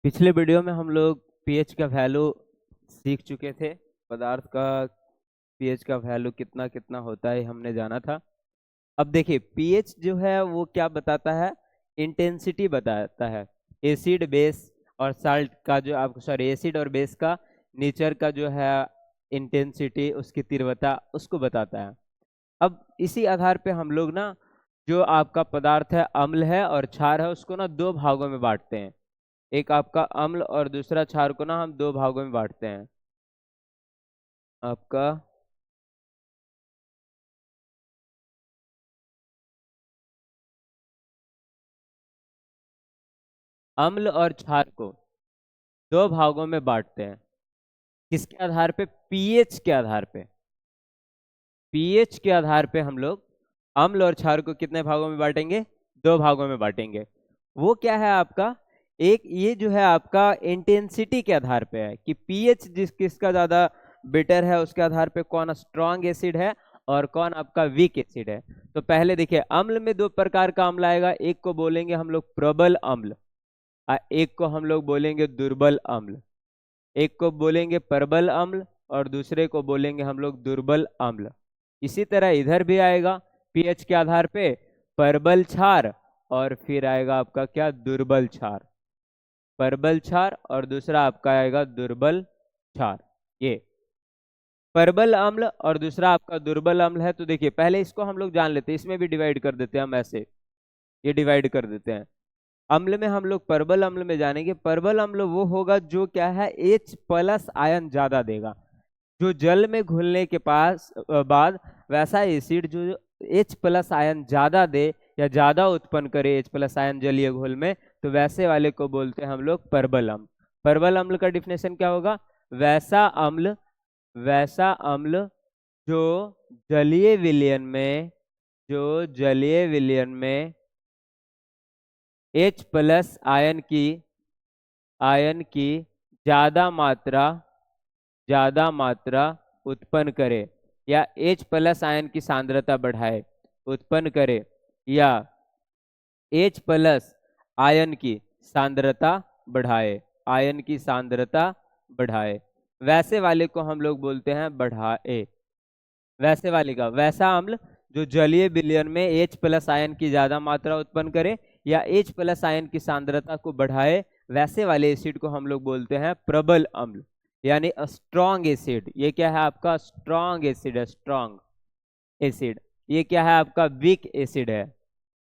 पिछले वीडियो में हम लोग पीएच का वैल्यू सीख चुके थे। पदार्थ का पीएच का वैल्यू कितना कितना होता है हमने जाना था। अब देखिए पीएच जो है वो क्या बताता है, इंटेंसिटी बताता है। एसिड बेस और साल्ट का जो आपको सॉरी एसिड और बेस का नेचर का जो है इंटेंसिटी, उसकी तीव्रता उसको बताता है। अब इसी आधार पे हम लोग ना जो आपका पदार्थ है अम्ल है और क्षार है उसको ना दो भागों में बांटते हैं। एक आपका अम्ल और दूसरा क्षार को ना हम दो भागों में बांटते हैं। आपका अम्ल और क्षार को दो भागों में बांटते हैं। किसके आधार पे? पीएच के आधार पे। पीएच के आधार पे हम लोग अम्ल और क्षार को कितने भागों में बांटेंगे? दो भागों में बांटेंगे। वो क्या है आपका? एक ये जो है आपका इंटेंसिटी के आधार पे है कि पीएच किसका ज्यादा बेटर है, उसके आधार पे कौन स्ट्रांग एसिड है और कौन आपका वीक एसिड है। तो पहले देखिए अम्ल में दो प्रकार का अम्ल आएगा, एक को बोलेंगे हम लोग प्रबल अम्ल और एक को हम लोग बोलेंगे दुर्बल अम्ल। एक को बोलेंगे प्रबल अम्ल और दूसरे को बोलेंगे हम लोग दुर्बल अम्ल। इसी तरह इधर भी आएगा पीएच के आधार पे प्रबल क्षार और फिर आएगा आपका क्या? दुर्बल क्षार। प्रबल क्षार और दूसरा आपका आएगा दुर्बल क्षार। ये प्रबल अम्ल और दूसरा आपका दुर्बल अम्ल है। तो देखिए पहले इसको हम लोग जान लेते हैं, इसमें भी डिवाइड कर देते हैं हम ऐसे, ये डिवाइड कर देते हैं। अम्ल में हम लोग प्रबल अम्ल में जानेंगे। प्रबल अम्ल वो होगा जो क्या है H प्लस आयन ज्यादा देगा, जो जल में घुलने के बाद वैसा एसिड जो H प्लस आयन ज्यादा दे या ज्यादा उत्पन्न करे H प्लस आयन जलीय घोल में, तो वैसे वाले को बोलते हैं हम लोग प्रबल अम्ल। प्रबल अम्ल का डिफिनेशन क्या होगा? वैसा अम्ल, वैसा अम्ल जो जलीय विलयन में, जो जलीय विलयन में H प्लस आयन की ज्यादा मात्रा उत्पन्न करे, या H प्लस आयन की सांद्रता बढ़ाए, उत्पन्न करे, या H प्लस आयन की सांद्रता बढ़ाए, आयन की सांद्रता बढ़ाए, वैसे वाले को हम लोग बोलते हैं बढ़ाए। वैसे वाले का वैसा अम्ल जो जलीय विलयन में H प्लस आयन की ज्यादा मात्रा उत्पन्न करे या H प्लस आयन की सांद्रता को बढ़ाए, वैसे वाले एसिड को हम लोग बोलते हैं प्रबल अम्ल, यानी स्ट्रॉन्ग एसिड। ये क्या है आपका? स्ट्रॉन्ग एसिड है, स्ट्रॉन्ग एसिड। ये क्या है आपका? वीक एसिड है,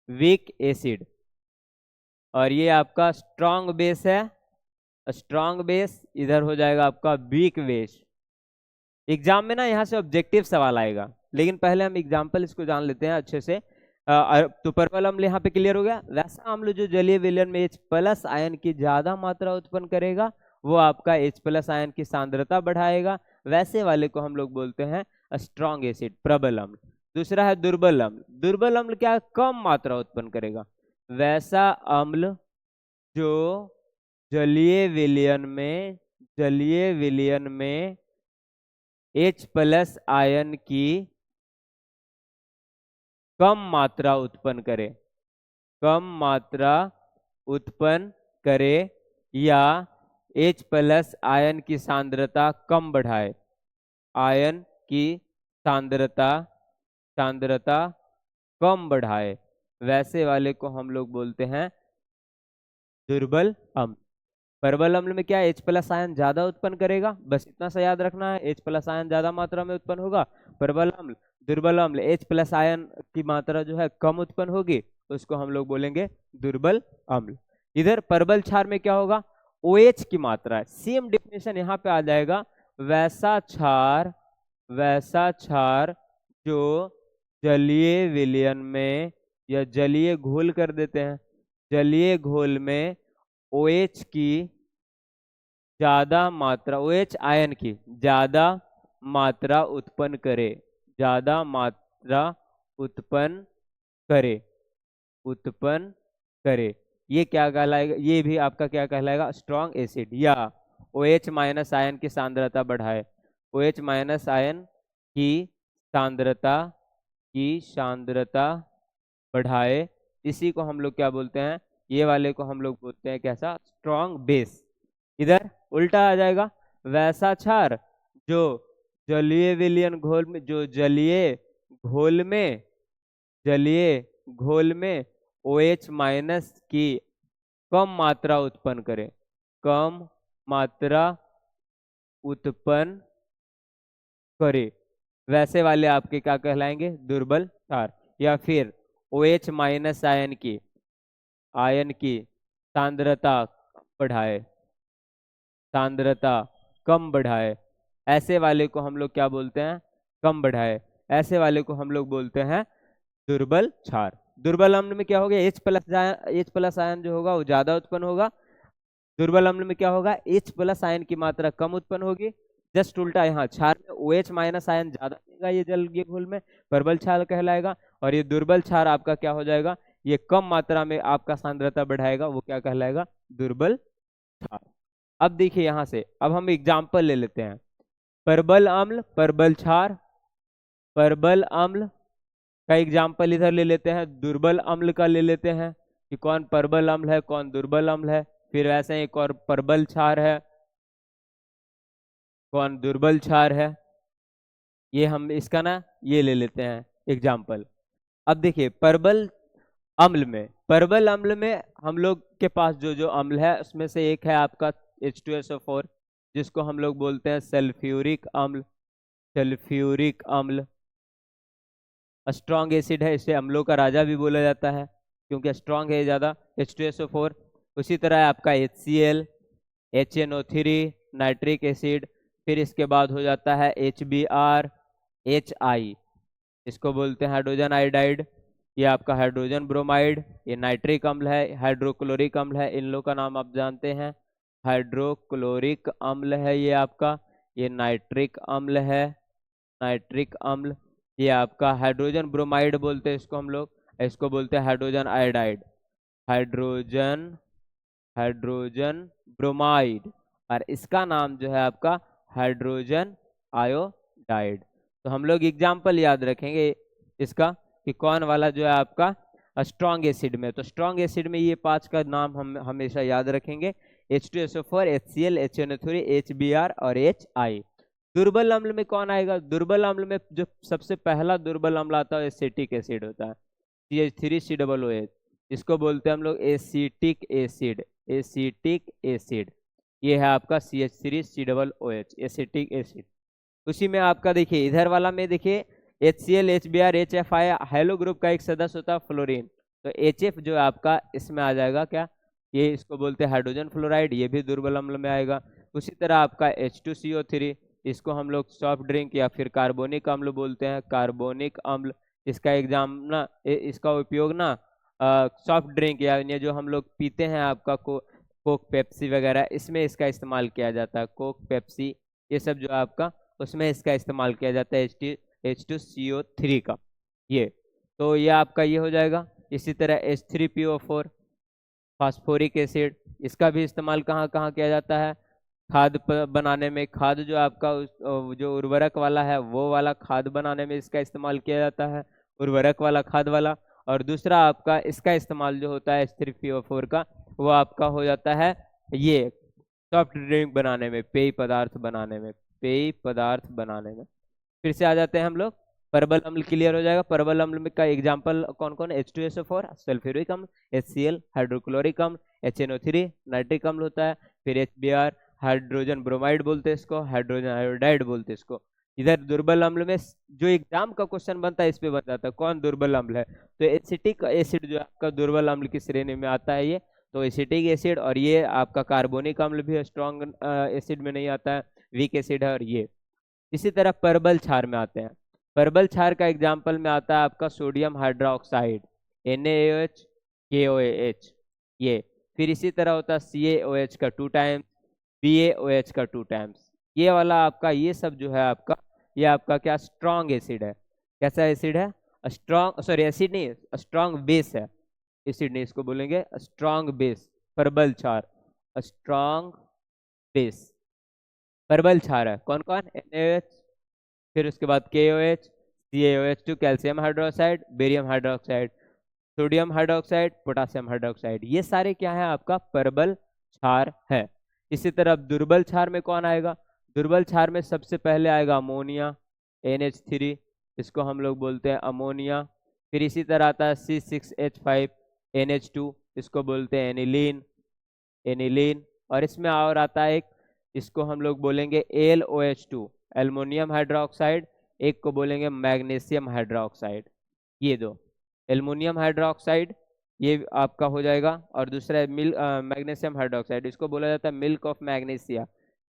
वीक एसिड। और ये आपका स्ट्रॉन्ग बेस है, स्ट्रॉन्ग बेस इधर हो जाएगा आपका वीक बेस। एग्जाम में ना यहाँ से ऑब्जेक्टिव सवाल आएगा, लेकिन पहले हम एग्जाम्पल इसको जान लेते हैं अच्छे से। तो प्रबल अम्ल यहाँ पे क्लियर हो गया। वैसा अम्ल जो जलीय विलयन में H प्लस आयन की ज्यादा मात्रा उत्पन्न करेगा, वो आपका H प्लस आयन की सांद्रता बढ़ाएगा, वैसे वाले को हम लोग बोलते हैं स्ट्रॉन्ग एसिड, प्रबल अम्ल। दूसरा है दुर्बल अम्ल। दुर्बल अम्ल क्या है? कम मात्रा उत्पन्न करेगा। वैसा अम्ल जो जलीय विलयन में H प्लस आयन की कम मात्रा उत्पन्न करे, कम मात्रा उत्पन्न करे, या H प्लस आयन की सांद्रता कम बढ़ाए, आयन की सांद्रता सांद्रता कम बढ़ाए, वैसे वाले को हम लोग बोलते हैं दुर्बल अम्ल। प्रबल अम्ल में क्या? H प्लस आयन ज्यादा उत्पन्न करेगा, बस इतना सा याद रखना है, H प्लस आयन ज्यादा मात्रा में उत्पन्न होगा प्रबल अम्ल। दुर्बल अम्ल H प्लस आयन की मात्रा जो है कम उत्पन्न होगी, उसको हम लोग बोलेंगे दुर्बल अम्ल। इधर प्रबल क्षार में क्या होगा? OH की मात्रा है, सेम डिफिनेशन यहाँ पे आ जाएगा। वैसा क्षार जो जलीय विलयन में या जलीय घोल कर देते हैं, जलीय घोल में OH की ज्यादा मात्रा, OH आयन की ज्यादा मात्रा उत्पन्न करे, ज्यादा मात्रा उत्पन्न करे, उत्पन्न करे, ये क्या कहलाएगा? ये भी आपका क्या कहलाएगा? Strong acid. या OH माइनस आयन की सांद्रता बढ़ाए, OH माइनस आयन की सांद्रता बढ़ाए, इसी को हम लोग क्या बोलते हैं? ये वाले को हम लोग बोलते हैं कैसा, स्ट्रॉन्ग बेस। इधर उल्टा आ जाएगा, वैसा क्षार जो जलीय विलयन घोल में, जो जलीय घोल में, जलीय घोल में OH माइनस की कम मात्रा उत्पन्न करे, कम मात्रा उत्पन्न करे, वैसे वाले आपके क्या कहलाएंगे, दुर्बल क्षार। या फिर OH माइनस आयन की सांद्रता बढ़ाए, सांद्रता कम बढ़ाए, ऐसे वाले को हम लोग क्या बोलते हैं, कम बढ़ाए, ऐसे वाले को हम लोग बोलते हैं दुर्बल क्षार। दुर्बल अम्ल में क्या होगा, H+ आयन जो होगा वो ज्यादा उत्पन्न होगा, दुर्बल अम्ल में क्या होगा, H+ आयन की मात्रा कम उत्पन्न होगी। जस्ट उल्टा, यहाँ क्षार में OH माइनस आयन ज्यादा देगा ये जलीय घोल में, प्रबल क्षार कहलाएगा। और ये दुर्बल क्षार आपका क्या हो जाएगा, ये कम मात्रा में आपका सांद्रता बढ़ाएगा, वो क्या कहलाएगा, दुर्बल क्षार। अब देखिए यहाँ से, अब हम एग्जाम्पल ले लेते हैं, प्रबल अम्ल प्रबल क्षार, प्रबल अम्ल का एग्जाम्पल इधर ले लेते हैं, दुर्बल अम्ल का ले लेते हैं कि कौन प्रबल अम्ल है कौन दुर्बल अम्ल है। फिर वैसे एक और प्रबल क्षार है, कौन दुर्बल क्षार है, ये हम इसका ना ये ले लेते हैं एग्जाम्पल। अब देखिए प्रबल अम्ल में हम लोग के पास जो जो अम्ल है उसमें से एक है आपका H2SO4, जिसको हम लोग बोलते हैं सल्फ्यूरिक अम्ल। सल्फ्यूरिक अम्ल स्ट्रॉन्ग एसिड है, इसे अम्लों का राजा भी बोला जाता है क्योंकि स्ट्रॉन्ग है ज़्यादा, H2SO4। उसी तरह आपका HCl, HNO3 नाइट्रिक एसिड, फिर इसके बाद हो जाता है HBr, HI, इसको बोलते हैं हाइड्रोजन आयोडाइड, ये आपका हाइड्रोजन ब्रोमाइड, ये नाइट्रिक अम्ल है, हाइड्रोक्लोरिक अम्ल है, इन लोग का नाम आप जानते हैं, हाइड्रोक्लोरिक अम्ल है ये आपका, ये नाइट्रिक अम्ल है, नाइट्रिक अम्ल, ये आपका हाइड्रोजन ब्रोमाइड बोलते हैं इसको हम लोग, इसको बोलते हैं hydrogen iodide, hydrogen hydrogen bromide, और इसका नाम जो है आपका हाइड्रोजन आयोडाइड। तो हम लोग एग्जाम्पल याद रखेंगे इसका कि कौन वाला जो है आपका स्ट्रॉन्ग एसिड में, तो स्ट्रॉन्ग एसिड में ये 5 का नाम हम हमेशा याद रखेंगे, H2SO4, HCl, HNO3, HBr और HI। दुर्बल अम्ल में कौन आएगा, दुर्बल अम्ल में जो सबसे पहला दुर्बल अम्ल आता है एसिटिक एसिड होता है, CH3COOH, इसको बोलते हैं हम लोग एसिटिक एसिड, एसिटिक एसिड, ये है आपका CH3COOH एसिटिक एसिड। उसी में आपका देखिए इधर वाला में देखिए HCl, HBr, HFI hello group का एक सदस्य होता है फ्लोरीन, तो HF जो है आपका इसमें आ जाएगा क्या, ये इसको बोलते हैं हाइड्रोजन फ्लोराइड, ये भी दुर्बल अम्ल में आएगा। उसी तरह आपका H2CO3, इसको हम लोग सॉफ्ट ड्रिंक या फिर कार्बोनिक अम्ल बोलते हैं, कार्बोनिक अम्ल, इसका एग्जाम ना इसका उपयोग ना सॉफ्ट ड्रिंक या ये जो हम लोग पीते हैं आपका कोक पेप्सी वगैरह, इसमें इसका इस्तेमाल किया जाता है, कोक पेप्सी ये सब जो आपका उसमें इसका इस्तेमाल किया जाता है H2CO3 का, ये तो ये आपका ये हो जाएगा। इसी तरह H3PO4 फास्फोरिक एसिड, इसका भी इस्तेमाल कहाँ कहाँ किया जाता है, खाद बनाने में, खाद जो आपका जो उर्वरक वाला है वो वाला खाद बनाने में इसका इस्तेमाल किया जाता है, उर्वरक वाला खाद वाला। और दूसरा आपका इसका इस्तेमाल जो होता है H3PO4 का, वो आपका हो जाता है ये सॉफ्ट ड्रिंक बनाने में, पेय पदार्थ बनाने में, पेय पदार्थ बनाने में। फिर से आ जाते हैं हम लोग, प्रबल अम्ल क्लियर हो जाएगा। प्रबल अम्ल में का एग्जांपल कौन कौन, H2SO4 सल्फ्यूरिक अम्ल, HCl हाइड्रोक्लोरिक अम्ल, HNO3 नाइट्रिक अम्ल होता है, फिर HBr हाइड्रोजन ब्रोमाइड बोलते हैं इसको, हाइड्रोजन आयोडाइड बोलते हैं इसको। इधर दुर्बल अम्ल में जो एग्जाम का क्वेश्चन बनता है इस पे बन जाता है कौन दुर्बल अम्ल है, तो एसिटिक एसिड जो आपका दुर्बल अम्ल की श्रेणी में आता है ये, तो एसिटिक एसिड, और ये आपका कार्बोनिक अम्ल भी स्ट्रॉन्ग एसिड में नहीं आता है, वीक एसिड है। और ये इसी तरह प्रबल क्षार में आते हैं, प्रबल क्षार का एग्जाम्पल में आता है आपका सोडियम हाइड्रोक्साइड NaOH KOH, ये फिर इसी तरह होता है CaOH का 2 टाइम्स, BaOH का 2 टाइम्स, ये वाला आपका ये सब जो है आपका ये आपका क्या स्ट्रॉन्ग एसिड है, कैसा एसिड है, स्ट्रॉन्ग, सॉरी एसिड नहीं, स्ट्रॉन्ग बेस है, एसिड नहीं इसको बोलेंगे स्ट्रॉन्ग बेस, प्रबल क्षार स्ट्रॉन्ग बेस, प्रबल क्षार है कौन कौन, NaOH, फिर उसके बाद KOH, CaOH2 calcium hydroxide, barium hydroxide. Sodium hydroxide, potassium hydroxide, ये सारे क्या है आपका परबल क्षार है। इसी तरह दुर्बल क्षार में कौन आएगा? दुर्बल क्षार में सबसे पहले आएगा अमोनिया NH3, इसको हम लोग बोलते हैं अमोनिया। फिर इसी तरह आता है C6H5NH2, इसको बोलते हैं एनिलीन, एनिलीन। और इसमें और आता है एक, इसको हम लोग बोलेंगे AlOH2, एल्युमिनियम हाइड्रोक्साइड, एक को बोलेंगे मैग्नीशियम हाइड्रोक्साइड। ये दो, एल्युमिनियम हाइड्रोक्साइड ये आपका हो जाएगा, और दूसरा मैग्नीशियम हाइड्रोक्साइड, इसको बोला जाता है milk of magnesia,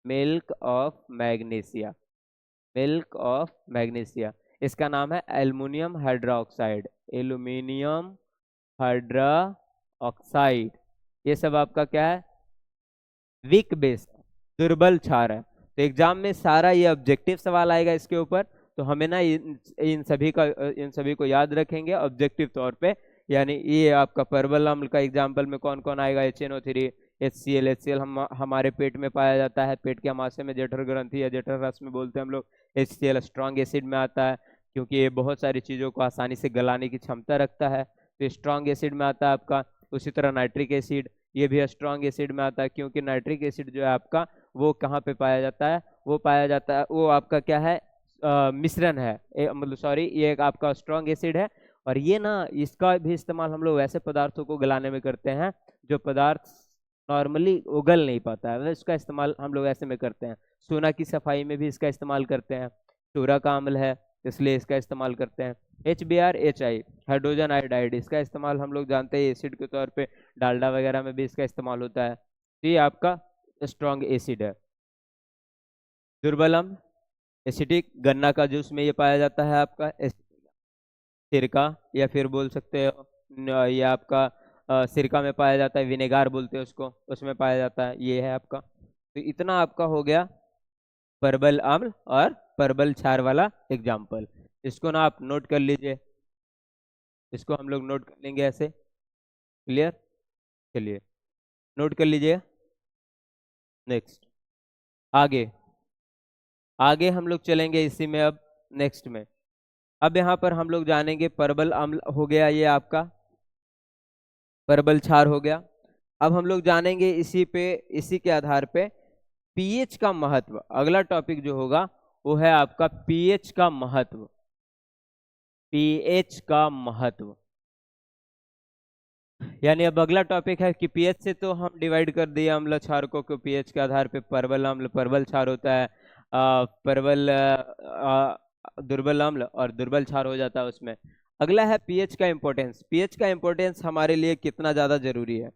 milk of magnesia, milk of magnesia. इसका नाम है एल्युमिनियम हाइड्रोक्साइड, एल्युमिनियम हाइड्रोक्साइड। ये सब आपका क्या है? वीक बेस, दुर्बल क्षार है। तो एग्जाम में सारा ये ऑब्जेक्टिव सवाल आएगा इसके ऊपर, तो हमें ना इन सभी को याद रखेंगे ऑब्जेक्टिव तौर पे। यानी ये आपका परवल अम्ल का एग्जाम्पल में कौन कौन आएगा? HNO3, HCl। HCl हमारे पेट में पाया जाता है, पेट के अमाशय में जठर ग्रंथि या जठर रस में बोलते हैं हम लोग। HCl स्ट्रॉन्ग एसिड में आता है, क्योंकि ये बहुत सारी चीज़ों को आसानी से गलाने की क्षमता रखता है, तो स्ट्रॉन्ग एसिड में आता है आपका। उसी तरह नाइट्रिक एसिड, ये भी स्ट्रॉन्ग एसिड में आता है, क्योंकि नाइट्रिक एसिड जो है आपका वो कहाँ पे पाया जाता है? वो पाया जाता है, वो आपका क्या है? मिश्रण है, मतलब सॉरी, ये एक आपका स्ट्रॉन्ग एसिड है। और ये ना, इसका भी इस्तेमाल हम लोग वैसे पदार्थों को गलाने में करते हैं जो पदार्थ नॉर्मली उगल नहीं पाता है, इसका इस्तेमाल हम लोग ऐसे में करते हैं। सोना की सफाई में भी इसका इस्तेमाल करते हैं, चूरा का अम्ल है इसलिए इसका इस्तेमाल करते हैं। HBrHI, हाइड्रोजन आयोडाइड, इसका इस्तेमाल हम लोग जानते हैं एसिड के तौर पे, डालडा वगैरह में भी इसका इस्तेमाल होता है। तो ये आपका स्ट्रॉन्ग एसिड है। दुर्बल अम्ल, एसिडिक, गन्ना का जूस में ये पाया जाता है आपका। सिरका, या फिर बोल सकते हो ये आपका सिरका में पाया जाता है, विनेगार बोलते हैं उसको, उसमें पाया जाता है। ये है आपका, तो इतना आपका हो गया परबल अम्ल और परबल क्षार वाला एग्जाम्पल। इसको ना आप नोट कर लीजिए, इसको हम लोग नोट कर लेंगे ऐसे। क्लियर? चलिए नोट कर लीजिए। नेक्स्ट, आगे आगे हम लोग चलेंगे इसी में अब, नेक्स्ट में। अब यहाँ पर हम लोग जानेंगे, परबल अम्ल हो गया ये आपका, परबल क्षार हो गया। अब हम लोग जानेंगे इसी के आधार पे पीएच का महत्व। अगला टॉपिक जो होगा वो है आपका पीएच का महत्व, पीएच का महत्व। यानी अब अगला टॉपिक है कि पीएच से तो हम डिवाइड कर दिए अम्ल क्षारकों को, पीएच के आधार पे परबल अम्ल, परबल क्षार होता है, परबल दुर्बल अम्ल और दुर्बल क्षार हो जाता है उसमें। अगला है पीएच का इंपॉर्टेंस। पीएच का इंपॉर्टेंस हमारे लिए कितना ज़्यादा जरूरी है?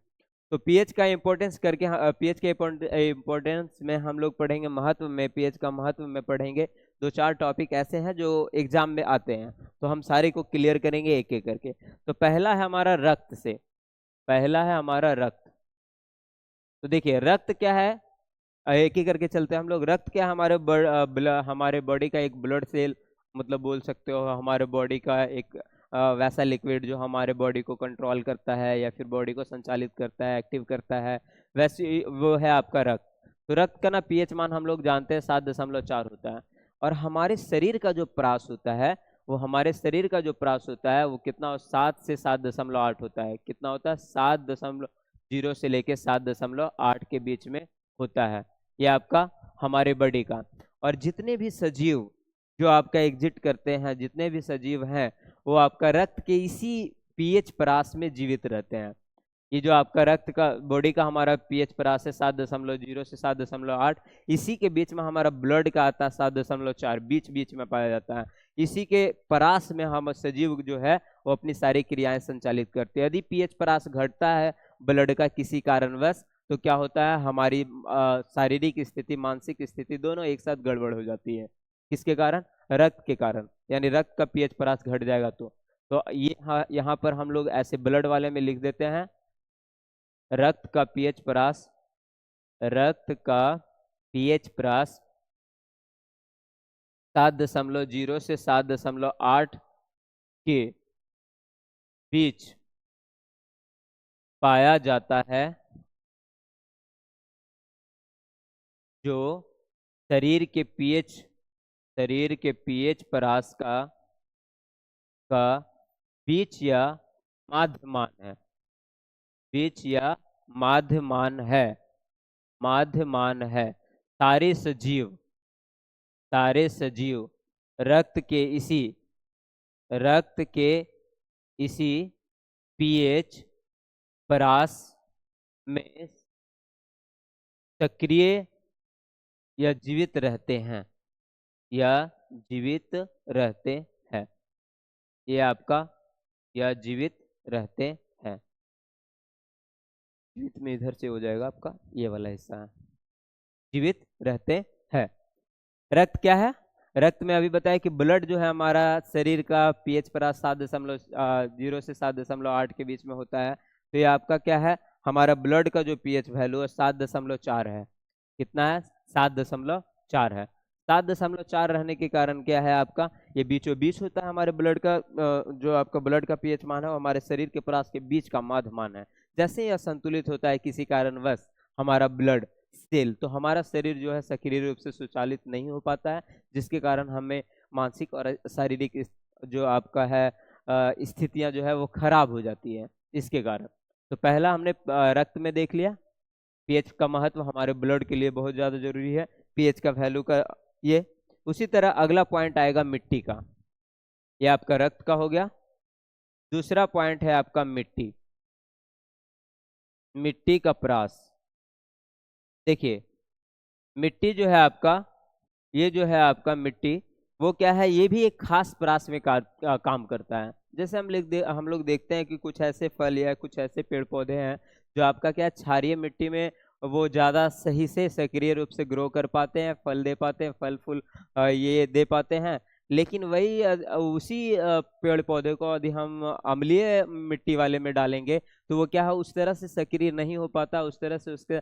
तो पीएच का इंपॉर्टेंस करके, पीएच के इंपॉर्टेंस में हम लोग पढ़ेंगे, महत्व में, पीएच का महत्व में पढ़ेंगे। दो चार टॉपिक ऐसे हैं जो एग्जाम में आते हैं, तो हम सारे को क्लियर करेंगे एक एक करके। तो पहला है हमारा रक्त से, पहला है हमारा रक्त। तो देखिए रक्त क्या है, एक ही करके चलते हैं हम लोग। रक्त क्या है? हमारे बॉडी का एक ब्लड सेल, मतलब बोल सकते हो हमारे बॉडी का एक वैसा लिक्विड जो हमारे बॉडी को कंट्रोल करता है या फिर बॉडी को संचालित करता है, एक्टिव करता है, वैसे वो है आपका रक्त। तो रक्त का ना पीएच मान हम लोग जानते हैं 7.4 होता है। और हमारे शरीर का जो प्रास होता है, वो हमारे शरीर का जो प्रास होता है वो कितना? 7 से 7.8 होता है। कितना होता है? 7.0 से लेके 7.8 के बीच में होता है, ये आपका हमारे बॉडी का। और जितने भी सजीव जो आपका एग्जिट करते हैं, जितने भी सजीव हैं, वो आपका रक्त के इसी पीएच परास में जीवित रहते हैं। ये जो आपका रक्त का, बॉडी का हमारा पीएच परास है 7.0 से 7.8, इसी के बीच में हमारा ब्लड का आता है 7.4, बीच बीच में पाया जाता है। इसी के परास में हम सजीव जो है वो अपनी सारी क्रियाएं संचालित करते हैं। यदि पीएच परास घटता है ब्लड का किसी कारणवश, तो क्या होता है? हमारी शारीरिक स्थिति, मानसिक स्थिति दोनों एक साथ गड़बड़ हो जाती है। किसके कारण? रक्त के कारण। यानी रक्त का पीएच परास घट जाएगा तो ये यहाँ पर हम लोग ऐसे ब्लड वाले में लिख देते हैं, रक्त का पीएच परास, रक्त का पीएच परास 7.0 से 7.8 के बीच पाया जाता है, जो शरीर के पीएच परास का बीच या माध्यमान है, बीच या माध्यमान है, माध्यमान है। सारे सजीव रक्त के इसी रक्त के इसी पीएच परास में सक्रिय या जीवित रहते हैं, या जीवित रहते हैं। ये आपका या जीवित रहते हैं, जीवित में इधर से हो जाएगा आपका ये वाला हिस्सा, जीवित रहते हैं। रक्त क्या है? रक्त में अभी बताया कि ब्लड जो है हमारा शरीर का पीएच पर 7.0 से 7.8 के बीच में होता है। तो ये आपका क्या है, हमारा ब्लड का जो पीएच वैल्यू है 7.4 है। कितना है? 7.4 है। 7.4 रहने के कारण क्या है आपका, ये बीचों बीच होता है हमारे ब्लड का, जो आपका ब्लड का पीएच मान है वो हमारे शरीर के परास के बीच का माध्यमान है। जैसे ही असंतुलित होता है किसी कारणवश हमारा ब्लड सेल, तो हमारा शरीर जो है सक्रिय रूप से सुचालित नहीं हो पाता है, जिसके कारण हमें मानसिक और शारीरिक जो आपका है स्थितियां जो है वो खराब हो जाती है इसके कारण। तो पहला हमने रक्त में देख लिया, पीएच का महत्व हमारे ब्लड के लिए बहुत ज़्यादा जरूरी है, पीएच का वैल्यू का ये। उसी तरह अगला पॉइंट आएगा मिट्टी का, ये आपका रक्त का हो गया। दूसरा पॉइंट है आपका मिट्टी, मिट्टी का परास। देखिए मिट्टी जो है आपका, ये जो है आपका मिट्टी, वो क्या है, ये भी एक खास परास में काम करता है। जैसे हम लोग देखते हैं कि कुछ ऐसे फल या कुछ ऐसे पेड़ पौधे हैं जो आपका क्या है, क्षारीय मिट्टी में वो ज़्यादा सही से सक्रिय रूप से ग्रो कर पाते हैं, फल दे पाते हैं, फल फूल ये दे पाते हैं। लेकिन वही उसी पेड़ पौधे को यदि हम अम्लीय मिट्टी वाले में डालेंगे तो वो क्या है, उस तरह से सक्रिय नहीं हो पाता, उस तरह से उसके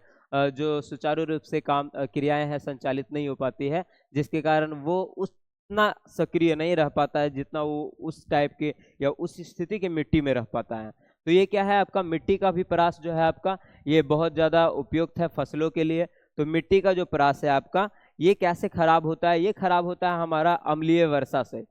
जो सुचारू रूप से काम क्रियाएं हैं संचालित नहीं हो पाती है, जिसके कारण वो उतना सक्रिय नहीं रह पाता है जितना वो उस टाइप के या उस स्थिति के मिट्टी में रह पाता है। तो ये क्या है आपका, मिट्टी का भी परास जो है आपका ये बहुत ज़्यादा उपयुक्त है फसलों के लिए। तो मिट्टी का जो परास है आपका, ये कैसे खराब होता है? ये खराब होता है हमारा अम्लीय वर्षा से।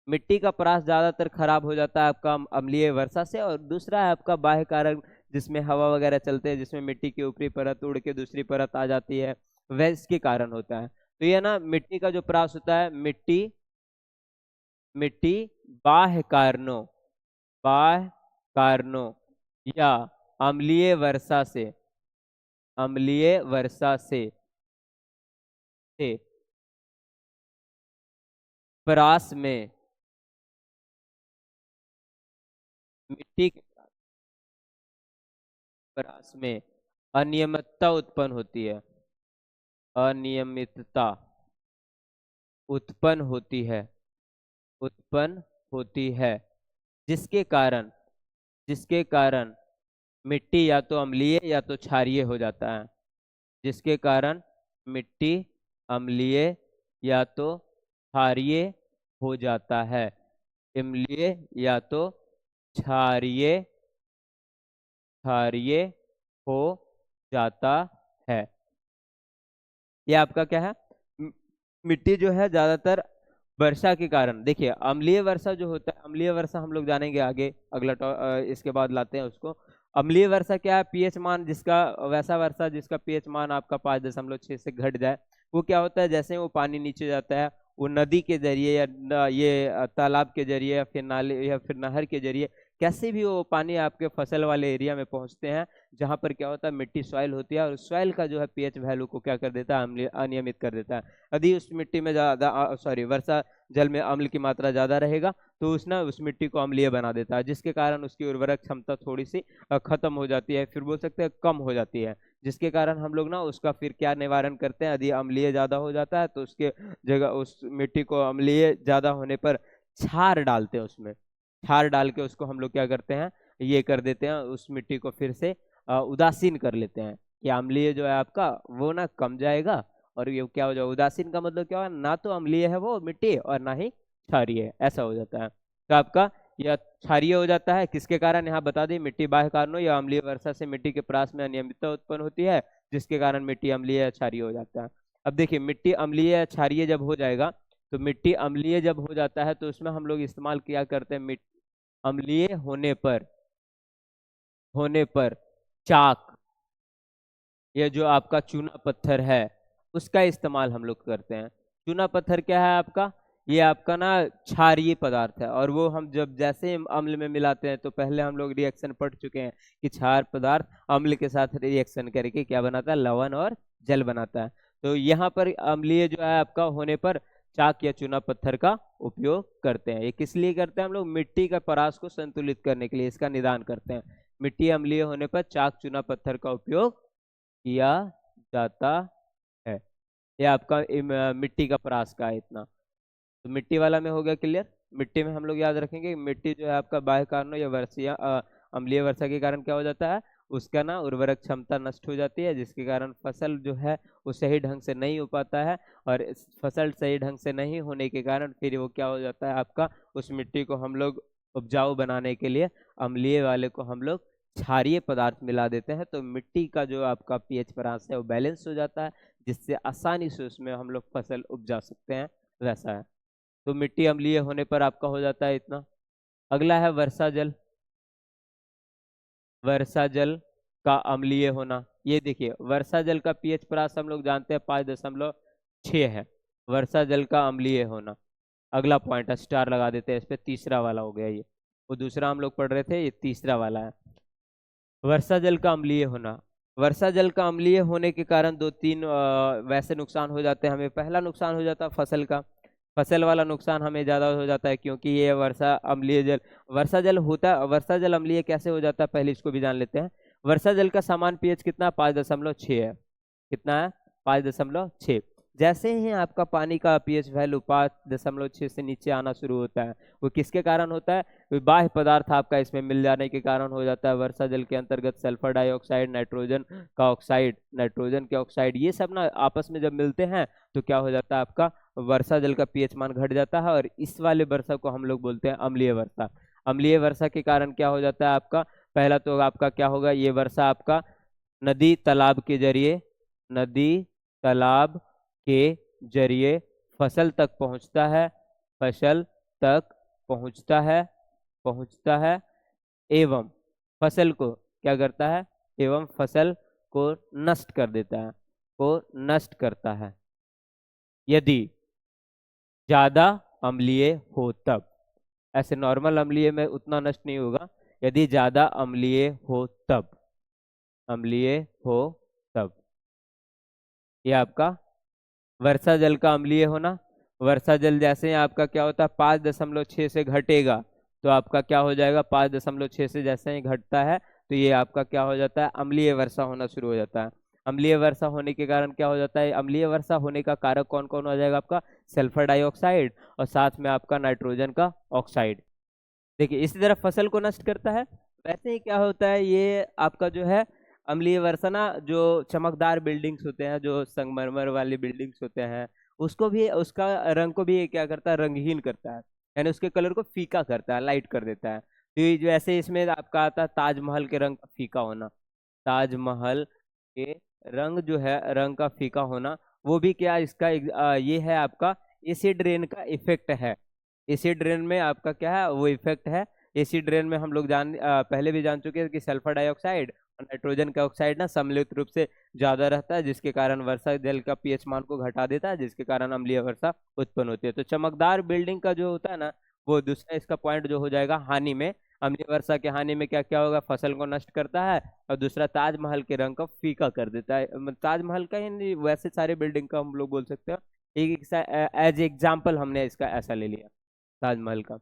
मिट्टी का परास ज़्यादातर खराब हो जाता है आपका अम्लीय वर्षा से। और दूसरा है आपका बाह्य कारक, जिसमें हवा वगैरह चलते हैं, जिसमें मिट्टी की ऊपरी परत उड़ के दूसरी परत आ जाती है, वह इसके कारण होता है। तो ये ना मिट्टी का जो परास होता है, मिट्टी बाह्य कारणों या अम्लीय वर्षा से परास में मिट्टी के परास में अनियमितता उत्पन्न होती है, अनियमितता उत्पन्न होती है, उत्पन्न होती है, जिसके कारण मिट्टी या तो अम्लीय या तो क्षारीय हो जाता है, जिसके कारण मिट्टी अम्लीय या तो क्षारीय हो जाता है, अम्लीय या तो क्षारीय हो जाता है। ये आपका क्या है, मिट्टी जो है ज्यादातर वर्षा के कारण, देखिए अम्लीय वर्षा जो होता है, अम्लीय वर्षा हम लोग जानेंगे आगे, इसके बाद लाते हैं उसको। अम्लीय वर्षा क्या है, पीएच मान जिसका, वैसा वर्षा जिसका पीएच मान आपका 5.6 से घट जाए। वो क्या होता है, जैसे वो पानी नीचे जाता है, वो नदी के जरिए या ये तालाब के जरिए या फिर नाले या फिर नहर के जरिए, कैसे भी वो पानी आपके फसल वाले एरिया में पहुंचते हैं, जहां पर क्या होता है मिट्टी सॉइल होती है, और सॉइल का जो है पीएच वैल्यू को क्या कर देता है, अनियमित कर देता है। यदि उस मिट्टी में ज़्यादा वर्षा जल में अम्ल की मात्रा ज़्यादा रहेगा तो उस मिट्टी को अम्लीय बना देता है, जिसके कारण उसकी उर्वरक क्षमता थोड़ी सी खत्म हो जाती है, फिर बोल सकते हैं कम हो जाती है, जिसके कारण हम लोग ना उसका फिर क्या निवारण करते हैं, यदि अम्लीय ज़्यादा हो जाता है तो उसके जगह उस मिट्टी को अम्लीय ज़्यादा होने पर क्षार डालते हैं, उसमें क्षार डाल के उसको हम लोग क्या करते हैं, ये कर देते हैं, उस मिट्टी को फिर से उदासीन कर लेते हैं कि अम्लीय जो है आपका वो ना कम जाएगा, और ये क्या हो जाए, उदासीन का मतलब क्या हुआ, ना तो अम्लीय है वो मिट्टी और ना ही क्षारीय है, ऐसा हो जाता है। तो आपका यह क्षारीय हो जाता है किसके कारण, यहाँ बता दें, मिट्टी बाह्य कारणों या अम्लीय वर्षा से मिट्टी के परास में अनियमितता उत्पन्न होती है, जिसके कारण मिट्टी अम्लीय या क्षारीय हो जाता है। अब देखिए मिट्टी अम्लीय या क्षारीय जब हो जाएगा, तो मिट्टी अम्लीय जब हो जाता है तो उसमें हम लोग इस्तेमाल किया करते हैं, अम्लीय होने पर होने पर चाक, ये जो आपका चूना पत्थर है उसका इस्तेमाल हम लोग करते हैं। चूना पत्थर क्या है आपका, ये आपका ना क्षारीय पदार्थ है, और वो हम जब जैसे ही अम्ल में मिलाते हैं, तो पहले हम लोग रिएक्शन पढ़ चुके हैं कि क्षार पदार्थ अम्ल के साथ रिएक्शन करके क्या बनाता है, लवण और जल बनाता है। तो यहाँ पर अम्लीय जो है आपका होने पर चाक या चूना पत्थर का उपयोग करते हैं। ये किस लिए करते हैं हम लोग, मिट्टी का परास को संतुलित करने के लिए इसका निदान करते हैं। मिट्टी अम्लीय होने पर चाक चूना पत्थर का उपयोग किया जाता है। ये आपका मिट्टी का परास का है इतना। तो मिट्टी वाला में हो गया क्लियर। मिट्टी में हम लोग याद रखेंगे, मिट्टी जो है आपका बाह्य कारणों या वर्षीय अम्लीय वर्षा के कारण क्या हो जाता है, उसका ना उर्वरक क्षमता नष्ट हो जाती है, जिसके कारण फसल जो है वो सही ढंग से नहीं हो पाता है। और इस फसल सही ढंग से नहीं होने के कारण फिर वो क्या हो जाता है आपका, उस मिट्टी को हम लोग उपजाऊ बनाने के लिए अम्लीय वाले को हम लोग क्षारीय पदार्थ मिला देते हैं। तो मिट्टी का जो आपका पीएच परास है वो बैलेंस हो जाता है, जिससे आसानी से उसमें हम लोग फसल उपजा सकते हैं, वैसा है। तो मिट्टी अम्लीय होने पर आपका हो जाता है इतना। अगला है वर्षा जल। वर्षा जल का अम्लीय होना, ये देखिए वर्षा जल का पीएच परास हम लोग जानते हैं 5.6 है, वर्षा जल का अम्लीय होना। अगला पॉइंट है, स्टार लगा देते हैं इस पे, तीसरा वाला हो गया ये। वो दूसरा हम लोग पढ़ रहे थे, ये तीसरा वाला है। वर्षा जल का अम्लीय होना। वर्षा जल का अम्लीय होने के कारण दो तीन वैसे नुकसान हो जाते हैं हमें। पहला नुकसान हो जाता है फसल का। फसल वाला नुकसान हमें ज्यादा हो जाता है, क्योंकि ये वर्षा अम्लीय जल, वर्षा जल होता, वर्षा जल अम्लीय कैसे हो जाता है पहले इसको भी जान लेते हैं। वर्षा जल का सामान्य पीएच कितना, 5.6 है। कितना है, 5.6। जैसे ही आपका पानी का पीएच वैल्यू 5.6 से नीचे आना शुरू होता है, वो किसके कारण होता है, वो बाह्य पदार्थ आपका इसमें मिल जाने के कारण हो जाता है। वर्षा जल के अंतर्गत सल्फर डाइऑक्साइड, नाइट्रोजन का ऑक्साइड, नाइट्रोजन के ऑक्साइड, ये सब ना आपस में जब मिलते हैं तो क्या हो जाता है आपका, वर्षा जल का पीएच मान घट जाता है, और इस वाले वर्षा को हम लोग बोलते हैं अम्लीय वर्षा। अम्लीय वर्षा के कारण क्या हो जाता है आपका, पहला तो आपका क्या होगा, ये वर्षा आपका नदी तालाब के जरिए, नदी तालाब के जरिए फसल तक पहुंचता है, फसल तक पहुंचता है, पहुंचता है, एवं फसल को क्या करता है, एवं फसल को नष्ट कर देता है, को नष्ट करता है। यदि ज्यादा अम्लीय हो तब, ऐसे नॉर्मल अम्लीय में उतना नष्ट नहीं होगा, यदि ज्यादा अम्लीय हो तब, अम्लीय हो तब। ये आपका वर्षा जल का अम्लीय होना। वर्षा जल जैसे ही आपका क्या होता है 5.6 से घटेगा, तो आपका क्या हो जाएगा, 5.6 से जैसे ही घटता है तो ये आपका क्या हो जाता है, अम्लीय वर्षा होना शुरू हो जाता है। अम्लीय वर्षा होने के कारण क्या हो जाता है, अम्लीय वर्षा होने का कारक कौन कौन हो जाएगा आपका, सल्फर डाइऑक्साइड और साथ में आपका नाइट्रोजन का ऑक्साइड। देखिए इसी तरह फसल को नष्ट करता है। वैसे ही क्या होता है, ये आपका जो है अम्लीय वर्षा ना, जो चमकदार बिल्डिंग्स होते हैं, जो संगमरमर वाली बिल्डिंग्स होते हैं, उसको भी, उसका रंग को भी ये क्या करता है, रंगहीन करता है, यानी उसके कलर को फीका करता है, लाइट कर देता है। तो ये जो ऐसे इसमें आपका आता है ताजमहल के रंग का फीका होना। ताजमहल के रंग जो है, रंग का फीका होना, वो भी क्या इसका ये है आपका एसिड रेन का इफेक्ट है। एसिड रेन में आपका क्या है, वो इफेक्ट है। एसिड रेन में हम लोग पहले भी जान चुके हैं कि सल्फर डाइऑक्साइड और नाइट्रोजन का ऑक्साइड ना सम्मिलित रूप से ज्यादा रहता है, जिसके कारण वर्षा जल का पीएच मान को घटा देता है, जिसके कारण अम्लीय वर्षा उत्पन्न होती है। तो चमकदार बिल्डिंग का जो होता है ना, वो दूसरा इसका पॉइंट जो हो जाएगा हानि में। अम्लीय वर्षा के हानि में क्या क्या होगा, फसल को नष्ट करता है, और दूसरा ताजमहल के रंग को फीका कर देता है। ताजमहल का ही नहीं, वैसे सारे बिल्डिंग का हम लोग बोल सकते हैं। एक एज एग्जाम्पल हमने इसका ऐसा ले लिया, ताजमहल का।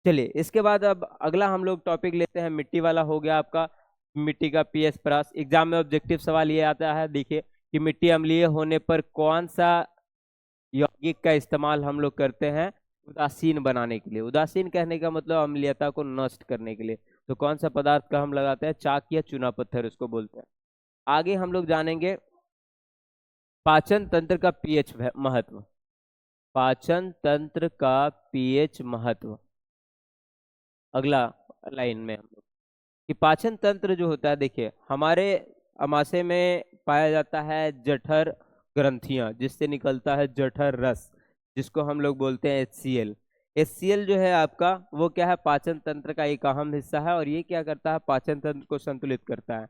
चलिए इसके बाद अब अगला हम लोग टॉपिक लेते हैं, मिट्टी वाला हो गया आपका, मिट्टी का पीएच प्लस। एग्जाम में ऑब्जेक्टिव सवाल ये आता है, देखिए कि मिट्टी अम्लीय होने पर कौन सा यौगिक का इस्तेमाल हम लोग करते हैं उदासीन बनाने के लिए। उदासीन कहने का मतलब अम्लीयता को नष्ट करने के लिए। तो कौन सा पदार्थ का हम लगाते हैं, चाक या चूना पत्थर उसको बोलते हैं। आगे हम लोग जानेंगे पाचन तंत्र का पीएच महत्व। पाचन तंत्र का पीएच महत्व, अगला लाइन में हम लोग कि पाचन तंत्र जो होता है, देखिए हमारे अमाशय में पाया जाता है जठर ग्रंथियां, जिससे निकलता है जठर रस, जिसको हम लोग बोलते हैं HCl। HCl जो है आपका वो क्या है, पाचन तंत्र का एक अहम हिस्सा है, और ये क्या करता है, पाचन तंत्र को संतुलित करता है।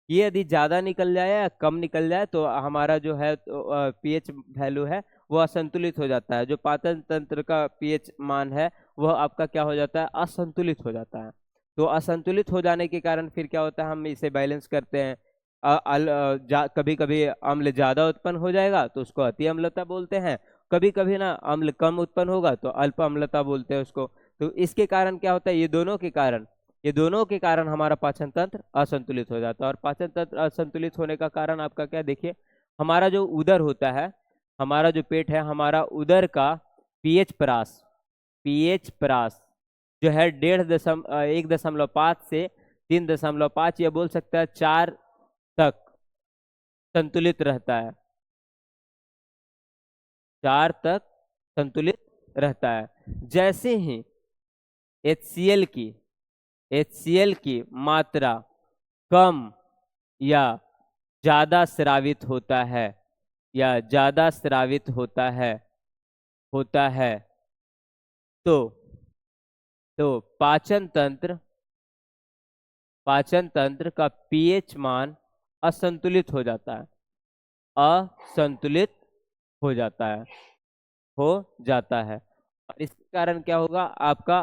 ये यदि ज्यादा निकल जाए या कम निकल जाए तो हमारा जो है पीएच वैल्यू है वो असंतुलित हो जाता है। जो पाचन तंत्र का पीएच मान है वह आपका क्या हो जाता है, असंतुलित हो जाता है। तो असंतुलित हो जाने के कारण फिर क्या होता है, हम इसे बैलेंस करते हैं। कभी कभी अम्ल ज्यादा उत्पन्न हो जाएगा तो उसको अति अम्लता बोलते हैं, कभी कभी ना अम्ल कम उत्पन्न होगा तो अल्प अम्लता बोलते हैं उसको। तो इसके कारण क्या होता है, ये दोनों के कारण हमारा पाचन तंत्र असंतुलित हो जाता है। और पाचन तंत्र असंतुलित होने का कारण आपका क्या, देखिए हमारा जो उदर होता है, हमारा जो पेट है, हमारा उदर का पीएच परास जो है 1.5 से 3.5 या बोल सकता है 4 तक संतुलित रहता है, 4 तक संतुलित रहता है। जैसे ही HCl की मात्रा कम या ज्यादा स्रावित होता है, या ज्यादा स्रावित होता है तो पाचन तंत्र का पीएच मान असंतुलित हो जाता है, असंतुलित हो जाता है हो जाता है। और इसके कारण क्या होगा, आपका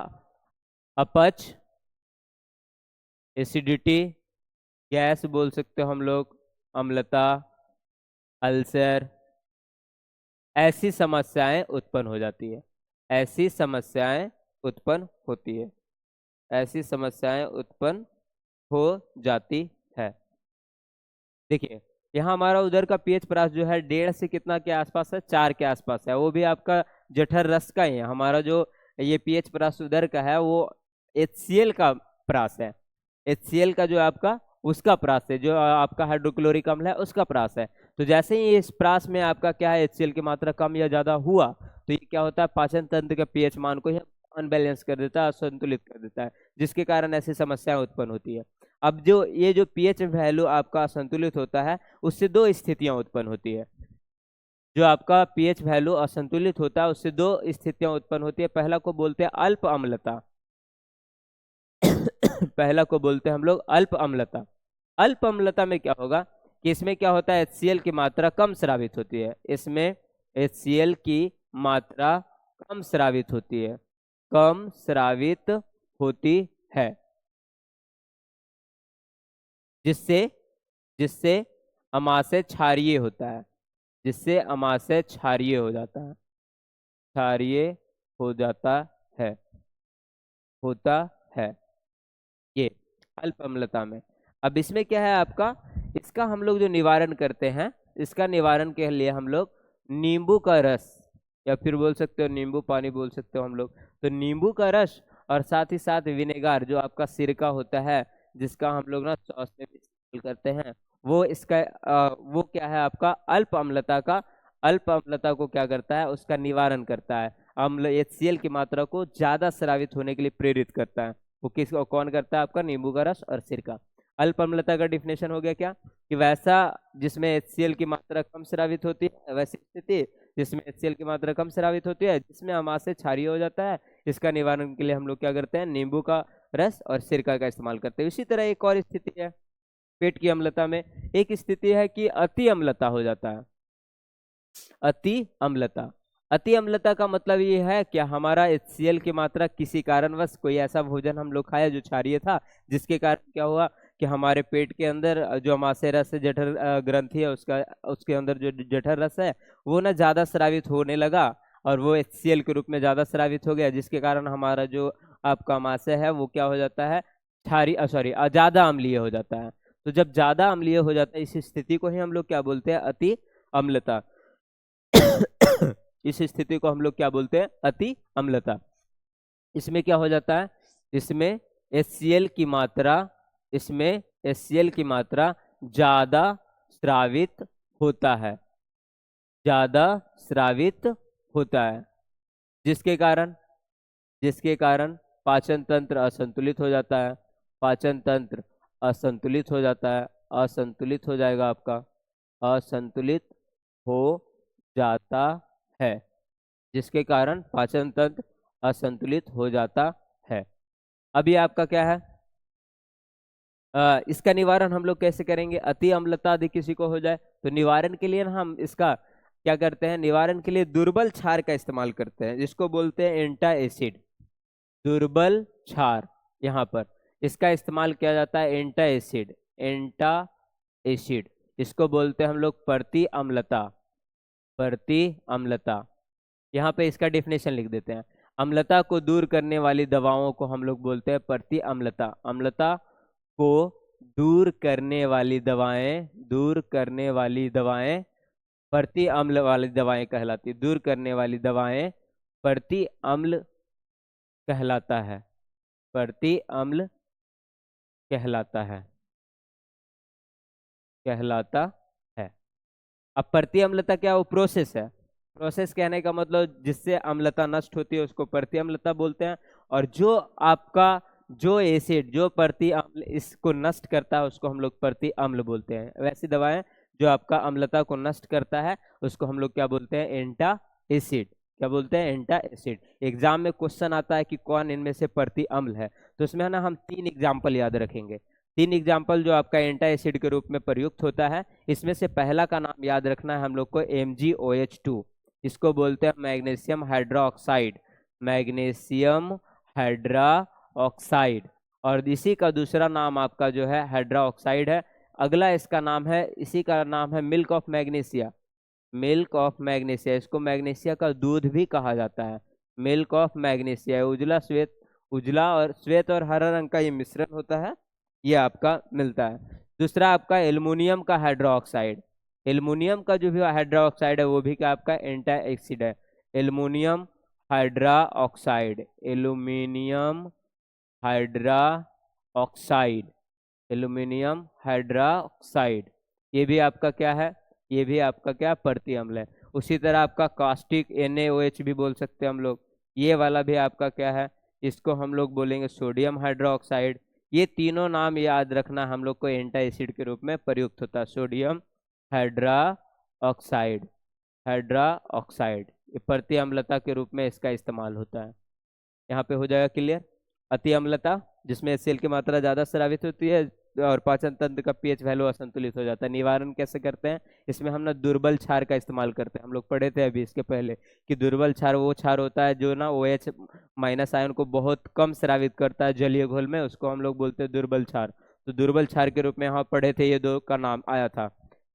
अपच, एसिडिटी, गैस बोल सकते हो हम लोग, अम्लता, अल्सर, ऐसी समस्याएं उत्पन्न हो जाती है, ऐसी समस्याएं उत्पन्न होती है, ऐसी समस्याएं उत्पन्न हो जाती है। देखिए यहाँ हमारा उधर का पीएच प्रास जो है 1.5 से कितना के आसपास है, 4 के आसपास है, वो भी आपका जठर रस का ही है। हमारा जो ये पीएच प्रास उधर का है वो HCl का प्रास है, HCl का जो आपका उसका प्रास है, जो आपका हाइड्रोक्लोरिक अम्ल है उसका प्रास है। तो जैसे ही इस प्रास में आपका क्या है, HCl की मात्रा कम या ज्यादा हुआ तो ये क्या होता है, पाचन तंत्र के पीएच मान को ही अनबैलेंस कर देता है, असंतुलित कर देता है, जिसके कारण ऐसी समस्याएं उत्पन्न होती है। अब जो पीएच वैल्यू आपका असंतुलित होता है उससे दो स्थितियां उत्पन्न होती है। जो आपका पीएच वैल्यू असंतुलित होता है उससे दो स्थितियां उत्पन्न होती है। पहला को बोलते हैं अल्प अम्लता पहला को बोलते हैं हम लोग अल्प अम्लता। अल्प अम्लता में क्या होगा कि इसमें क्या होता है, HCl की मात्रा कम स्रावित होती है, इसमें HCl की मात्रा कम स्रावित होती है, कम स्रावित होती है, जिससे जिससे अमाशय क्षारीय होता है, जिससे अमाशय क्षारीय हो जाता है, क्षारीय हो जाता है, होता है ये अल्प अम्लता में। अब इसमें क्या है आपका, इसका हम लोग जो निवारण करते हैं, इसका निवारण के लिए हम लोग नींबू का रस, या फिर बोल सकते हो नींबू पानी बोल सकते हो हम लोग, तो नींबू का रस और साथ ही साथ विनेगार जो आपका सिरका होता है, जिसका हम लोग ना सॉस में भी इस्तेमाल करते हैं, वो इसका वो क्या है आपका अल्प अम्लता को क्या करता है, उसका निवारण करता है। अम्ल HCl की मात्रा को ज्यादा स्रावित होने के लिए प्रेरित करता है। वो कौन करता है, आपका नींबू का रस और सिरका। अल्प अम्लता का डिफिनेशन हो गया क्या, कि वैसा जिसमें HCl की मात्रा कम स्रावित होती है, वैसी स्थिति जिसमें HCl की मात्रा कम स्रावित होती है, जिसमें अमाशय क्षारीय हो जाता है। इसका निवारण के लिए हम लोग क्या करते हैं, नींबू का रस और सिरका का इस्तेमाल करते हैं। इसी तरह एक और स्थिति है पेट की अम्लता में, एक स्थिति है कि अति अम्लता हो जाता है। अति अम्लता, अति अम्लता का मतलब ये है कि हमारा HCl की मात्रा किसी कारणवश, कोई ऐसा भोजन हम लोग खाया जो क्षारीय था, जिसके कारण क्या हुआ कि हमारे पेट के अंदर जो अमाशय रस है, जठर ग्रंथि है, उसके अंदर जो जठर रस है वो ना ज्यादा स्रावित होने लगा, और वो HCl के रूप में ज्यादा स्रावित हो गया, जिसके कारण हमारा जो आपका अमाशय है वो क्या हो जाता है, ज्यादा अम्लीय हो जाता है। तो जब ज्यादा अम्लीय हो जाता है, इस स्थिति को ही हम लोग क्या बोलते हैं, अति अम्लता। इस स्थिति को हम लोग क्या बोलते हैं, अति अम्लता। इसमें क्या हो जाता है, इसमें HCl की मात्रा इसमें HCl की मात्रा ज्यादा स्रावित होता है, ज्यादा स्रावित होता है, जिसके कारण पाचन तंत्र असंतुलित हो जाता है, पाचन तंत्र असंतुलित हो जाता है, असंतुलित हो जाएगा आपका, असंतुलित हो जाता है, जिसके कारण पाचन तंत्र असंतुलित हो जाता है। अब ये आपका क्या है, इसका निवारण हम लोग कैसे करेंगे? अति अम्लता यदि किसी को हो जाए तो निवारण के लिए ना हम इसका क्या करते हैं, निवारण के लिए दुर्बल क्षार का इस्तेमाल करते हैं, जिसको बोलते हैं एंटा एसिड। दुर्बल क्षार, यहाँ पर इसका इस्तेमाल किया जाता है, एंटा एसिड, एंटा एसिड। इसको बोलते हैं हम लोग प्रति अम्लता, प्रति अम्लता। यहाँ पे इसका डेफिनेशन लिख देते हैं, अम्लता को दूर करने वाली दवाओं को हम लोग बोलते हैं प्रति अम्लता। अम्लता को दूर करने वाली दवाएं, दूर करने वाली दवाएं प्रति अम्ल वाली दवाएं कहलाती, दूर करने वाली दवाएं प्रति अम्ल कहलाता है, प्रति अम्ल कहलाता है, कहलाता है। अब प्रति अम्लता क्या, वो प्रोसेस है। प्रोसेस कहने का मतलब जिससे अम्लता नष्ट होती है उसको प्रति अम्लता बोलते हैं। और जो आपका जो एसिड जो प्रति अम्ल इसको नष्ट करता है उसको हम लोग प्रति अम्ल बोलते हैं। वैसी दवाएं जो आपका अम्लता को नष्ट करता है उसको हम लोग क्या बोलते हैं, एंटा एसिड। क्या बोलते हैं, एंटा एसिड। एग्जाम में क्वेश्चन आता है कि कौन इनमें से प्रति अम्ल है, तो इसमें है ना हम 3 एग्जाम्पल याद रखेंगे। 3 एग्जाम्पल जो आपका एंटा एसिड के रूप में प्रयुक्त होता है। इसमें से पहला का नाम याद रखना है हम लोग को, MgOH2। इसको बोलते हैं magnesium hydroxide, magnesium hydra oxide. और इसी का दूसरा नाम आपका जो है हाइड्रा ऑक्साइड है। अगला इसका नाम है, इसी का नाम है milk of magnesia, milk of magnesia. इसको मैग्नीशिया का दूध भी कहा जाता है, मिल्क ऑफ मैग्नीशिया। उजला श्वेत, उजला और श्वेत और हरा रंग का ये मिश्रण होता है, ये आपका मिलता है। दूसरा आपका एल्युमिनियम का हाइड्रोक्साइड, एल्युमिनियम का जो भी हाइड्रोक्साइड है वो भी क्या आपका एंटा एसिड है। Aluminium hydra oxide, aluminium hydra oxide, aluminium hydra oxide, ये भी आपका क्या है, ये भी आपका क्या प्रति अम्ल है। उसी तरह आपका कास्टिक NaOH भी बोल सकते हैं हम लोग, ये वाला भी आपका क्या है, इसको हम लोग बोलेंगे सोडियम हाइड्रोक्साइड। ये तीनों नाम याद रखना हम लोग को एंटा एसिड के रूप में प्रयुक्त होता है। Sodium hydra oxide, hydra oxide, ये प्रति अम्लता के रूप में इसका इस्तेमाल होता है। यहाँ पे हो जाएगा क्लियर। अति अम्लता जिसमें HCl की मात्रा ज्यादा स्रावित होती है और पाचन तंत्र का पीएच वैल्यू असंतुलित हो जाता है। निवारण कैसे करते हैं, इसमें हम ना दुर्बल क्षार का इस्तेमाल करते हैं। हम लोग पढ़े थे अभी इसके पहले कि दुर्बल क्षार वो क्षार होता है जो ना OH- आयन को बहुत कम स्रावित करता है जलीय घोल में, उसको हम लोग बोलते हैं दुर्बल क्षार। तो दुर्बल क्षार के रूप में यहाँ पढ़े थे, ये दो का नाम आया था,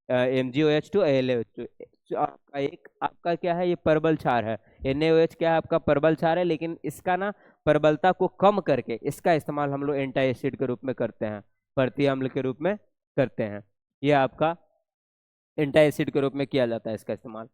MgOH2 AlOH2। आपका एक आपका क्या है, ये प्रबल क्षार है। NaOH क्या है आपका प्रबल क्षार है, लेकिन इसका ना प्रबलता को कम करके इसका इस्तेमाल हम लोग एंटी एसिड के रूप में करते हैं, प्रति अम्ल के रूप में करते हैं। ये आपका एंटी एसिड के रूप में किया जाता है इसका इस्तेमाल।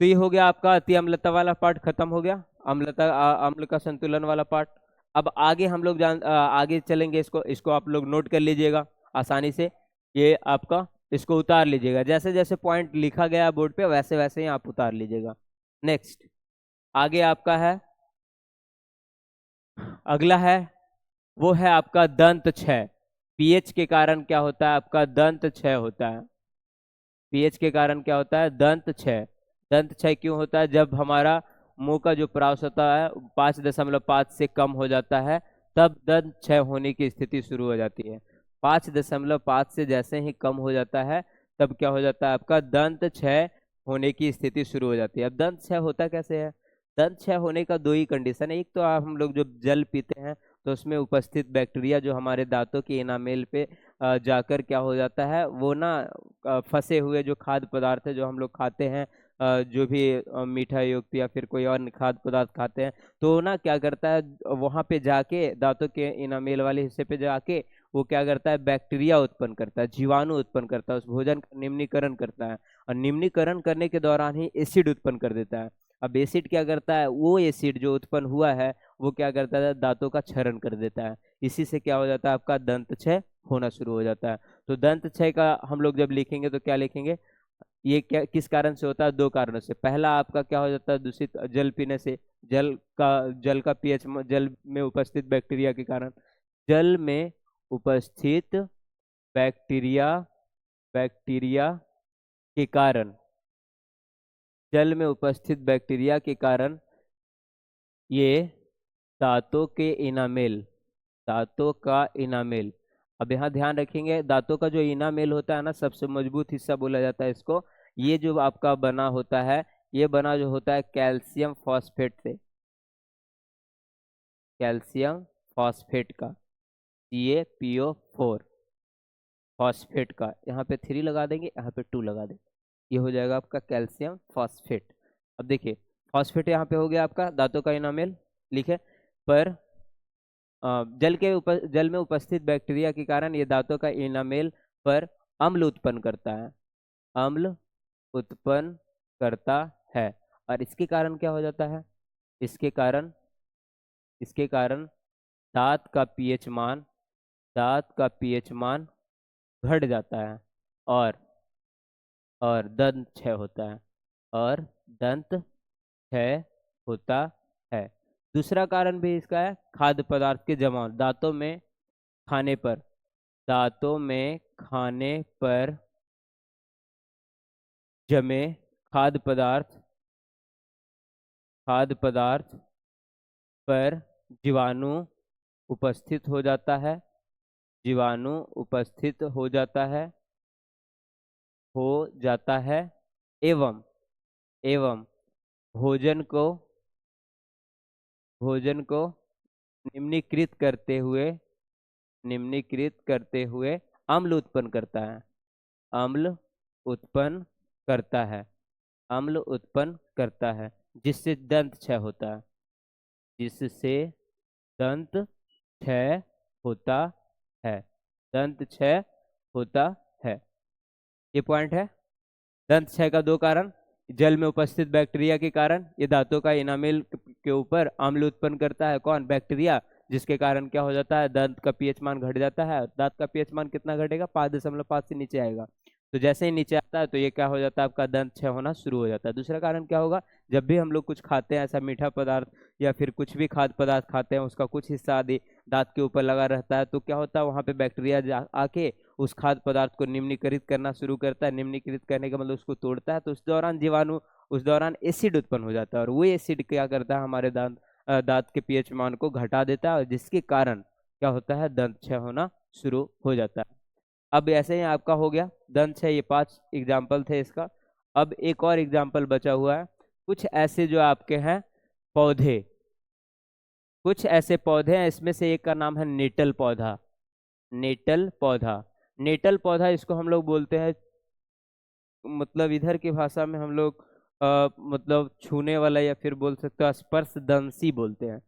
तो ये हो गया आपका अति अम्लता वाला पार्ट, खत्म हो गया अम्लता अम्ल का संतुलन वाला पार्ट। अब आगे हम लोग आगे चलेंगे, इसको इसको आप लोग नोट कर लीजिएगा आसानी से। ये आपका इसको उतार लीजिएगा, जैसे जैसे पॉइंट लिखा गया बोर्ड पे वैसे वैसे ही आप उतार लीजिएगा। नेक्स्ट आगे आपका है, अगला है वो है आपका दंत क्षय। पीएच के कारण क्या होता है आपका, दंत क्षय होता है। पीएच के कारण क्या होता है, दंत क्षय। दंत क्षय क्यों होता है, जब हमारा मुंह का जो प्रावस होता है 5.5 से कम हो जाता है तब दंत क्षय होने की स्थिति शुरू हो जाती है। 5.5 से जैसे ही कम हो जाता है तब क्या हो जाता है आपका, दंत क्षय होने की स्थिति शुरू हो जाती है। अब दंत क्षय होता कैसे है, दंत क्षय होने का दो ही कंडीशन है। एक तो आप हम लोग जो जल पीते हैं तो उसमें उपस्थित बैक्टीरिया जो हमारे दांतों की इनामेल पे जाकर क्या हो जाता है, वो ना फंसे हुए जो खाद्य पदार्थ है जो हम लोग खाते हैं, जो भी मीठा युक्त या फिर कोई और खाद्य पदार्थ खाते हैं, तो ना क्या करता है वहां पे जाके दांतों के इनामेल वाले हिस्से पे जाके वो क्या करता है, बैक्टीरिया उत्पन्न करता है, जीवाणु उत्पन्न करता है, उस भोजन का निम्नीकरण करता है। और निम्नीकरण करने के दौरान ही एसिड उत्पन्न कर देता है। अब एसिड क्या करता है, वो एसिड जो उत्पन्न हुआ है वो क्या करता है, दांतों का क्षरण कर देता है। इसी से क्या हो जाता है आपका, दंत क्षय होना शुरू हो जाता है। तो दंत क्षय का हम लोग जब लिखेंगे तो क्या लिखेंगे, ये क्या किस कारण से होता है, दो कारणों से। पहला आपका क्या हो जाता है, दूषित जल पीने से, जल का पीएच, जल में उपस्थित बैक्टीरिया के कारण, जल में उपस्थित बैक्टीरिया बैक्टीरिया के कारण, जल में उपस्थित बैक्टीरिया के कारण ये दांतों के इनामेल, दांतों का इनामेल। अब यहाँ ध्यान रखेंगे, दांतों का जो इनामेल होता है ना, सबसे मजबूत हिस्सा बोला जाता है इसको। ये जो आपका बना होता है, ये बना जो होता है कैल्शियम फॉस्फेट से, कैल्शियम फॉस्फेट का, CaPO4 फॉस्फेट का। यहाँ पे 3 लगा देंगे, यहाँ पे 2 लगा देंगे, ये हो जाएगा आपका कैल्शियम फॉस्फेट। अब देखिए, फॉस्फेट यहाँ पे हो गया आपका दांतों का इनामेल, लिखे। पर जल में उपस्थित बैक्टीरिया के कारण ये दांतों का इनामेल पर अम्ल उत्पन्न करता है, अम्ल उत्पन्न करता है। और इसके कारण क्या हो जाता है, इसके कारण दांत का पीएच मान, दांत का पीएच मान घट जाता है, और दंत क्षय होता है, और दंत क्षय होता है। दूसरा कारण भी इसका है खाद्य पदार्थ के जमाव, दांतों में खाने पर, दांतों में खाने पर जमे खाद्य पदार्थ पर जीवाणु उपस्थित हो जाता है, जीवाणु उपस्थित हो जाता है, एवं भोजन को निम्नीकृत करते हुए अम्ल उत्पन्न करता है, अम्ल उत्पन्न करता है, अम्ल उत्पन्न करता है, जिससे दंत क्षय होता है, जिससे दंत क्षय होता है, दंत क्षय होता है। ये पॉइंट है। दंत क्षय का 2 कारण, जल में उपस्थित बैक्टीरिया के कारण ये दांतों का इनामेल के ऊपर अम्ल उत्पन्न करता है, कौन, बैक्टीरिया, जिसके कारण क्या हो जाता है, दंत का पीएच मान घट जाता है। दांत का पीएच मान कितना घटेगा, 5.5 से नीचे आएगा। तो जैसे ही नीचे आता है तो ये क्या हो जाता है, आपका दंत क्षय होना शुरू हो जाता है। दूसरा कारण क्या होगा, जब भी हम लोग कुछ खाते हैं ऐसा मीठा पदार्थ या फिर कुछ भी खाद्य पदार्थ खाते हैं, उसका कुछ हिस्सा आदि दांत के ऊपर लगा रहता है, तो क्या होता है, वहां पे बैक्टीरिया आके उस खाद्य पदार्थ को निम्नीकृत करना शुरू करता है। निम्नीकृत करने का मतलब उसको तोड़ता है, तो उस दौरान जीवाणु, उस दौरान एसिड उत्पन्न हो जाता है, और वो एसिड क्या करता है, हमारे दांत के पीएच मान को घटा देता है, और जिसके कारण क्या होता है, दंत क्षय होना शुरू हो जाता है। अब ऐसे ही आपका हो गया दंत क्षय, ये 5 एग्जाम्पल थे इसका। अब एक और एग्जाम्पल बचा हुआ है, कुछ ऐसे जो आपके हैं पौधे, कुछ ऐसे पौधे हैं, इसमें से एक का नाम है नेटल पौधा, नेटल पौधा। नेटल पौधा इसको हम लोग बोलते हैं, मतलब इधर की भाषा में हम लोग मतलब छूने वाला, या फिर बोल सकते हो स्पर्शदंशी बोलते हैं,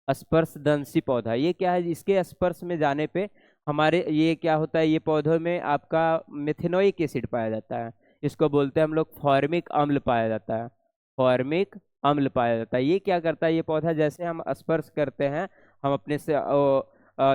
स्पर्शदंशी पौधा। ये क्या है, इसके स्पर्श में जाने पे हमारे ये क्या होता है, ये पौधों में आपका मेथेनोइक एसिड पाया जाता है, इसको बोलते हैं हम लोग फॉर्मिक अम्ल पाया जाता है, फॉर्मिक अम्ल पाया जाता है। ये क्या करता है, ये पौधा जैसे हम स्पर्श करते हैं, हम अपने से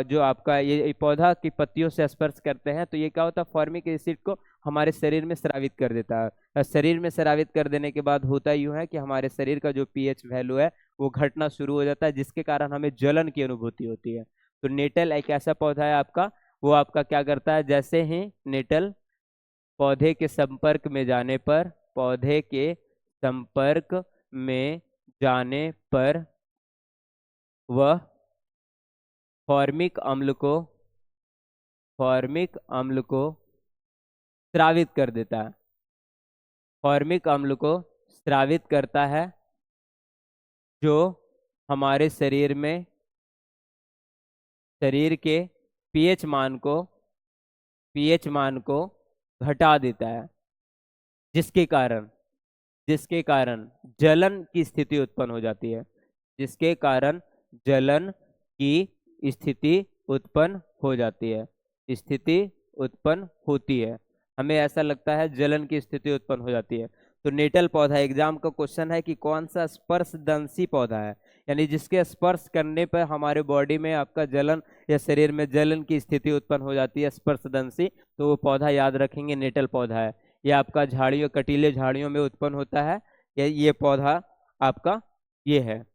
जो आपका ये पौधा की पत्तियों से स्पर्श करते हैं, तो ये क्या होता है, फॉर्मिक एसिड को हमारे शरीर में स्रावित कर देता है। और शरीर में स्रावित कर देने के बाद होता यूं है कि हमारे शरीर का जो पीएच वैल्यू है वो घटना शुरू हो जाता है, जिसके कारण हमें जलन की अनुभूति होती है। तो नेटल एक ऐसा पौधा है आपका, वो आपका क्या करता है, जैसे ही नेटल पौधे के संपर्क में जाने पर, पौधे के संपर्क में जाने पर वह फॉर्मिक अम्ल को स्रावित कर देता है, फॉर्मिक अम्ल को स्रावित करता है, जो हमारे शरीर में, शरीर के पीएच मान को घटा देता है, जिसके कारण जलन की स्थिति उत्पन्न हो जाती है, जिसके कारण जलन की स्थिति उत्पन्न हो जाती है, स्थिति उत्पन्न होती है। हमें ऐसा लगता है जलन की स्थिति उत्पन्न हो जाती है। तो नेटल पौधा, एग्जाम का क्वेश्चन है कि कौन सा स्पर्शदंशी पौधा है, यानी जिसके स्पर्श करने पर हमारे बॉडी में आपका जलन या शरीर में जलन की स्थिति उत्पन्न हो जाती है, स्पर्शदंशी। तो वो पौधा याद रखेंगे, नेटल पौधा है। ये आपका झाड़ियों, कटीले झाड़ियों में उत्पन्न होता है, ये पौधा आपका ये है।